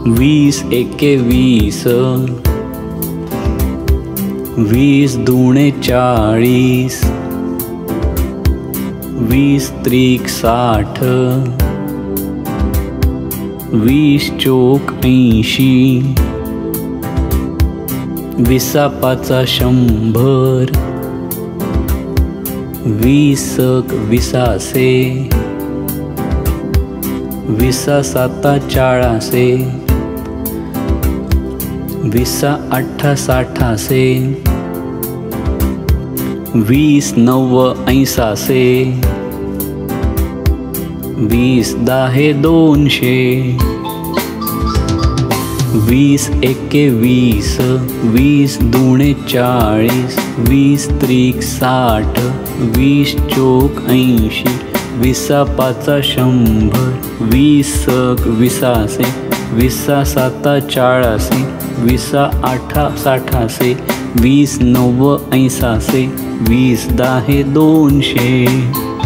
वीस एके वीस, वीस दुणे 40, वीस त्रिक 60, वीस चोक 80, विसा पाचा 100, वीसक विसासे, विसा साता 40, विसा आठा 60, वीस नव 80, वीस दाहे 200, वीस एके वीस, वीस दुणे 40, वीस त्रिक 60, वीस चोक 80, विसा पाचा 100, वीसक विसासे, विसा साता 40, विसा आठा 60, वीस नव 80, वीस दाहे 200।